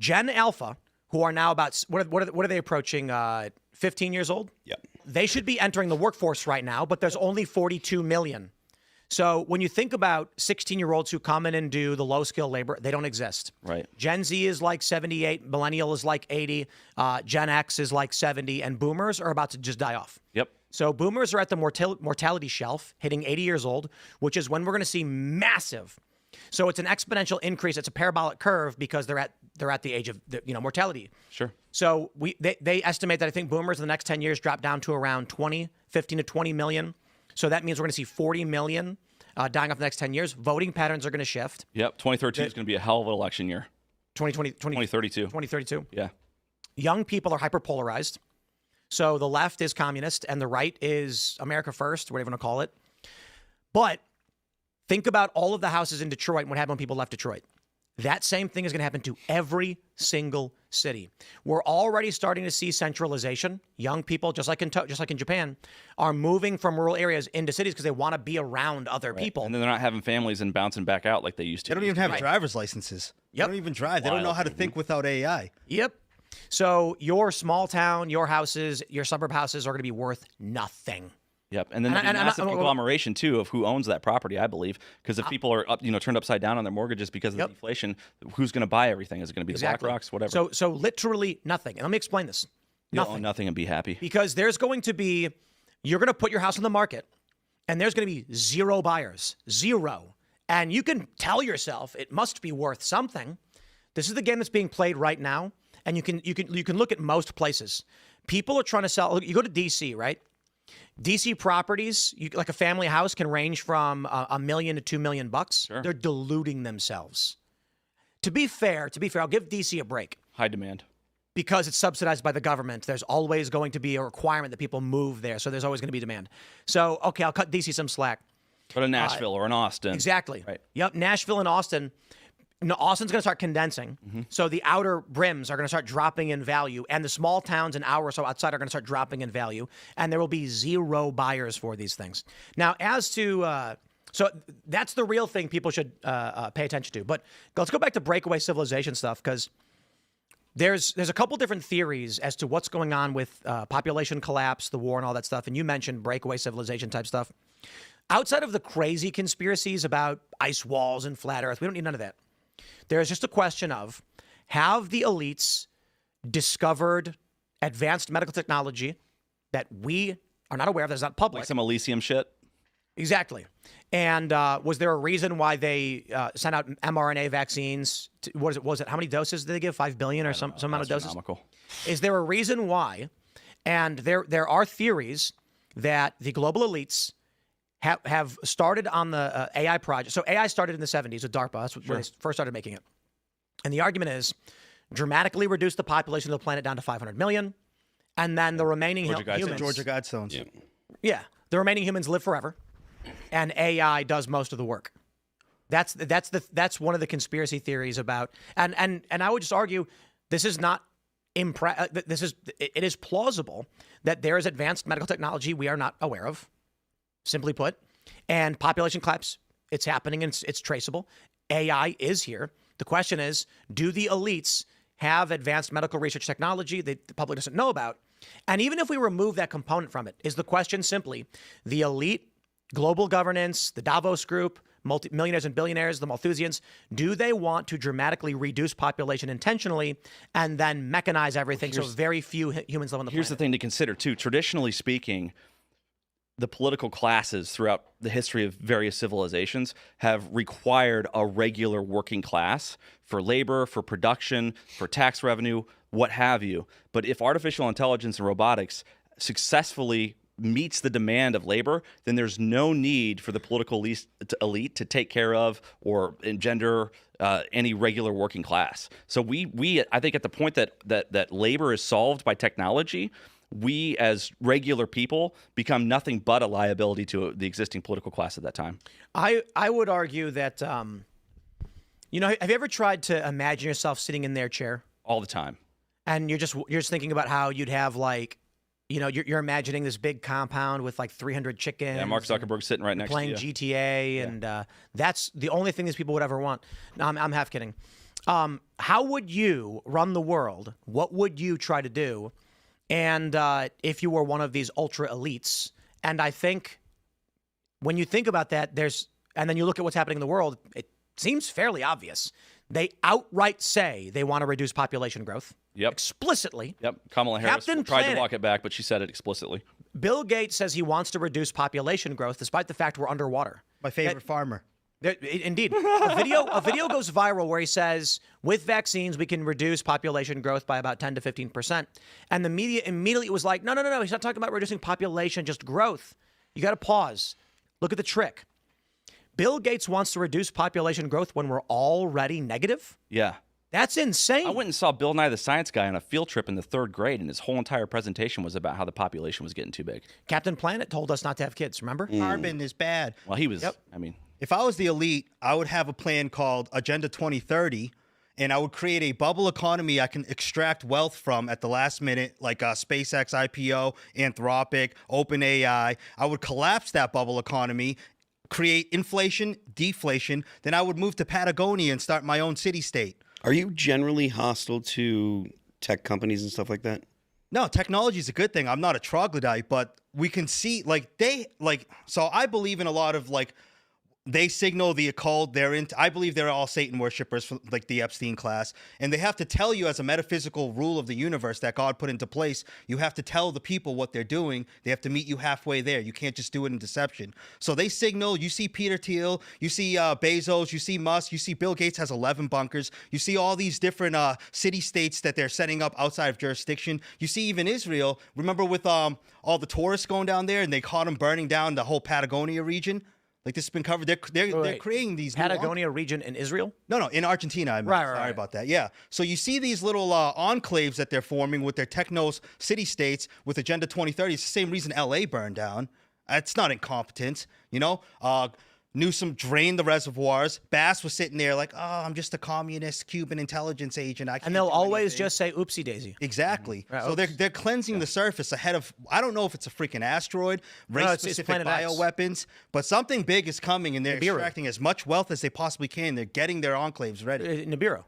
Gen Alpha, who are now about, what are they approaching, 15 years old? Yep. They should be entering the workforce right now, but there's only 42 million. So when you think about 16-year-olds who come in and do the low-skill labor, they don't exist. Right. Gen Z is like 78, Millennial is like 80, Gen X is like 70, and Boomers are about to just die off. Yep. So Boomers are at the mortality shelf, hitting 80 years old, which is when we're going to see massive. So it's an exponential increase. It's a parabolic curve because they're at the age of mortality. Sure. So they estimate that I think Boomers in the next 10 years drop down to around 15 to 20 million. So that means we're going to see 40 million dying off the next 10 years. Voting patterns are going to shift. Yep. 2032 is going to be a hell of an election year. 2032. 2032. Yeah. Young people are hyperpolarized. So the left is communist and the right is America first, whatever you want to call it. But think about all of the houses in Detroit and what happened when people left Detroit. That same thing is going to happen to every single city. We're already starting to see centralization. Young people, just like in Japan, are moving from rural areas into cities because they want to be around other people. And then they're not having families and bouncing back out like they used to. They don't even have driver's licenses. They don't even drive. They don't know how to think without AI. Yep. So your small town, your houses, your suburb houses are going to be worth nothing. Yep, and then there's a massive conglomeration too of who owns that property, I believe, because if people are turned upside down on their mortgages because of the inflation, who's going to buy everything? Is it going to be the BlackRocks, whatever? So literally nothing. And let me explain this. You'll own nothing and be happy. Because there's going to be, you're going to put your house on the market, and there's going to be zero buyers, zero, and you can tell yourself it must be worth something. This is the game that's being played right now, and you can look at most places. People are trying to sell. You go to DC, right? DC properties, like a family house, can range from $1 million to $2 million bucks. Sure. They're deluding themselves. To be fair, I'll give DC a break. High demand. Because it's subsidized by the government, there's always going to be a requirement that people move there. So there's always going to be demand. So, okay, I'll cut DC some slack. But in Nashville or in Austin. Exactly. Right. Yep, Nashville and Austin. No, Austin's going to start condensing. Mm-hmm. So the outer brims are going to start dropping in value. And the small towns an hour or so outside are going to start dropping in value. And there will be zero buyers for these things. Now, as to... so that's the real thing people should pay attention to. But let's go back to breakaway civilization stuff, because there's a couple different theories as to what's going on with population collapse, the war, and all that stuff. And you mentioned breakaway civilization type stuff. Outside of the crazy conspiracies about ice walls and flat Earth, we don't need none of that. There's just a question of, have the elites discovered advanced medical technology that we are not aware of, that's not public? Like some Elysium shit? Exactly. And was there a reason why they sent out mRNA vaccines? Was it how many doses did they give? 5 billion or some amount of doses? Is there a reason why? And there are theories that the global elites have started on the AI project. So AI started in the 70s with DARPA. That's when they first started making it. And the argument is dramatically reduce the population of the planet down to 500 million. And then the remaining humans... Georgia Guidestones. Yeah. The remaining humans live forever. And AI does most of the work. That's one of the conspiracy theories about... And I would just argue this is not... It is plausible that there is advanced medical technology we are not aware of. Simply put, and population collapse, it's happening and it's traceable. AI is here. The question is, do the elites have advanced medical research technology that the public doesn't know about? And even if we remove that component from it, is the question simply the elite, global governance, the Davos group, millionaires and billionaires, the Malthusians, do they want to dramatically reduce population intentionally and then mechanize everything so very few humans live on the planet? Here's the thing to consider, too. Traditionally speaking, the political classes throughout the history of various civilizations have required a regular working class for labor, for production, for tax revenue, what have you. But if artificial intelligence and robotics successfully meets the demand of labor, then there's no need for the political elite to take care of or engender any regular working class. So I think at the point that labor is solved by technology, we as regular people become nothing but a liability to the existing political class at that time. I would argue that, have you ever tried to imagine yourself sitting in their chair? All the time. And you're just thinking about how you'd have you're imagining this big compound with like 300 chickens. Yeah, Mark Zuckerberg sitting right next to you. Playing GTA, and that's the only thing these people would ever want. No, I'm half kidding. How would you run the world? What would you try to do? And if you were one of these ultra elites, and I think when you think about that, and then you look at what's happening in the world, it seems fairly obvious. They outright say they want to reduce population growth. Yep. Explicitly. Yep. Kamala Harris tried to walk it back, but she said it explicitly. Bill Gates says he wants to reduce population growth despite the fact we're underwater. My favorite farmer. Indeed. A video goes viral where he says, with vaccines, we can reduce population growth by about 10 to 15%. And the media immediately was like, no. He's not talking about reducing population, just growth. You got to pause. Look at the trick. Bill Gates wants to reduce population growth when we're already negative? Yeah. That's insane. I went and saw Bill Nye the Science Guy on a field trip in the 3rd grade, and his whole entire presentation was about how the population was getting too big. Captain Planet told us not to have kids, remember? Carbon is bad. Well, he was, If I was the elite, I would have a plan called Agenda 2030, and I would create a bubble economy I can extract wealth from at the last minute, like SpaceX IPO, Anthropic, OpenAI. I would collapse that bubble economy, create inflation, deflation. Then I would move to Patagonia and start my own city-state. Are you generally hostile to tech companies and stuff like that? No, technology is a good thing. I'm not a troglodyte, but we can see, so I believe in a lot of, they signal the occult. I believe they're all Satan worshipers, like the Epstein class. And they have to tell you, as a metaphysical rule of the universe that God put into place, you have to tell the people what they're doing. They have to meet you halfway there. You can't just do it in deception. So they signal. You see Peter Thiel. You see Bezos. You see Musk. You see Bill Gates has 11 bunkers. You see all these different city-states that they're setting up outside of jurisdiction. You see even Israel. Remember with all the tourists going down there, and they caught them burning down the whole Patagonia region? Like, this has been covered. They're creating these Patagonia region in Israel? No, in Argentina. I'm sorry about that. Yeah. So you see these little enclaves that they're forming with their technos city-states with Agenda 2030. It's the same reason LA burned down. It's not incompetence, Newsom drained the reservoirs. Bass was sitting there like, I'm just a communist Cuban intelligence agent. And they'll always just say, oopsie daisy. Exactly. So they're cleansing the surface ahead of, I don't know if it's a freaking asteroid, race-specific bioweapons, but something big is coming, and they're extracting as much wealth as they possibly can. They're getting their enclaves ready. Nibiru.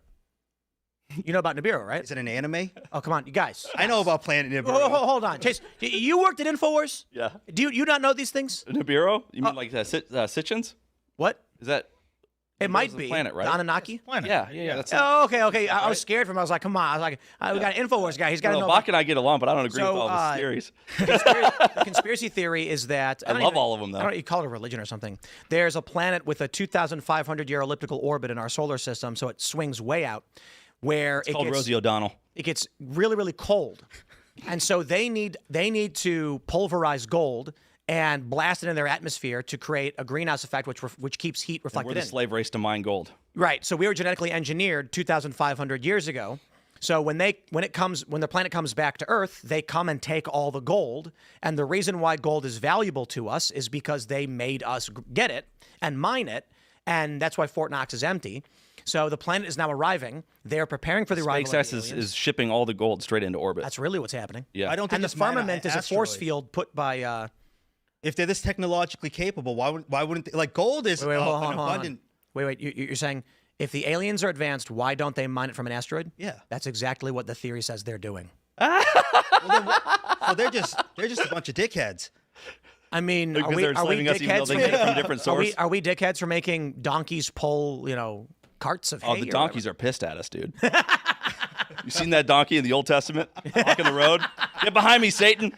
You know about Nibiru, right? Is it an anime? Oh, come on, you guys. I know about Planet Nibiru. Hold on. Chase, you worked at InfoWars? Yeah. Do you not know these things? Nibiru? You mean like Sitchins? What? Is that? It might be. Planet, right? The Anunnaki? Planet. Yeah. That's okay. I was scared for him. I was like, come on. I was like, we got an InfoWars guy. He's got to know. Bak and I get along, but I don't agree with all the theories. The conspiracy theory is that... I love all of them, though. I don't know, you call it a religion or something. There's a planet with a 2,500-year elliptical orbit in our solar system, so it swings way out, where it's called Rosie O'Donnell. It gets really, really cold. And so they need to pulverize gold and blast it in their atmosphere to create a greenhouse effect, which keeps heat reflected in. We're the slave race to mine gold. Right. So we were genetically engineered 2,500 years ago. So when the planet comes back to Earth, they come and take all the gold. And the reason why gold is valuable to us is because they made us get it and mine it. And that's why Fort Knox is empty. So the planet is now arriving. They're preparing for the arrival of the aliens. SpaceX is shipping all the gold straight into orbit. That's really what's happening. Yeah. I don't think And the it's mine firmament is a force field put by... if they're this technologically capable, why wouldn't they? Like, gold is hold on. abundant. Wait. You're saying if the aliens are advanced, why don't they mine it from an asteroid? Yeah. That's exactly what the theory says they're doing. Well, they're just a bunch of dickheads. I mean, Because are we they're enslaving us even though dickheads they get it from different sources? Are we dickheads for making donkeys pull, carts of hay? Oh, the donkeys are pissed at us, dude. You seen that donkey in the Old Testament walking the road? Get behind me, Satan.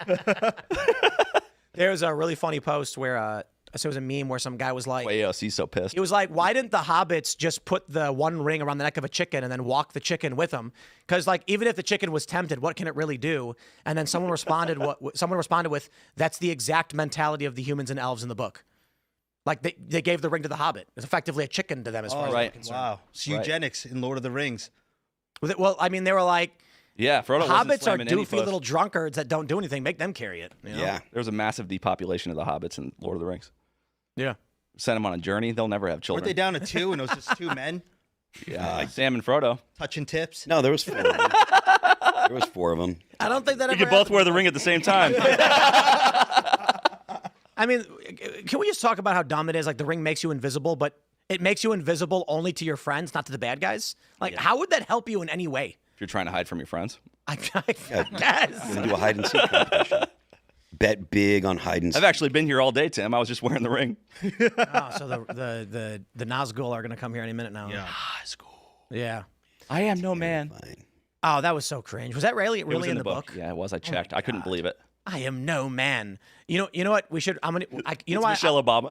There was a really funny post where so it was a meme where some guy was like, he's so pissed. he was like, why didn't the hobbits just put the one ring around the neck of a chicken and then walk the chicken with them? Because even if the chicken was tempted, what can it really do? And then someone responded with, that's the exact mentality of the humans and elves in the book. Like they gave the ring to the hobbit. It's effectively a chicken to them as far as they're concerned. Wow. It's eugenics in Lord of the Rings. Well, I mean, they were like, yeah, Frodo wasn't hobbits are slamming any doofy puss. little drunkards that don't do anything. Make them carry it. Yeah. There was a massive depopulation of the hobbits in Lord of the Rings. Yeah. Sent them on a journey. They'll never have children. Weren't they down to 2 and it was just 2 men Yeah, Sam and Frodo. touching tips? No, there was 4 of them. There was 4 of them. I don't think that We ever could both happened. wear the ring at the same time. I mean, can we just talk about how dumb it is? Like, the ring makes you invisible, but it makes you invisible only to your friends, not to the bad guys. Like, how would that help you in any way? If you're trying to hide from your friends. I guess. You're gonna do a hide and seek competition. Bet big on hide and seek. I've actually been here all day, Tim. I was just wearing the ring. Oh, so the Nazgul are gonna come here any minute now. Yeah. Yeah. I am no man. Fine. Oh, that was so cringe. Was that really It was in the book? Yeah, it was. I checked. I couldn't believe it. I am no man. You know what? We should. I'm gonna. You know It's why? Michelle Obama.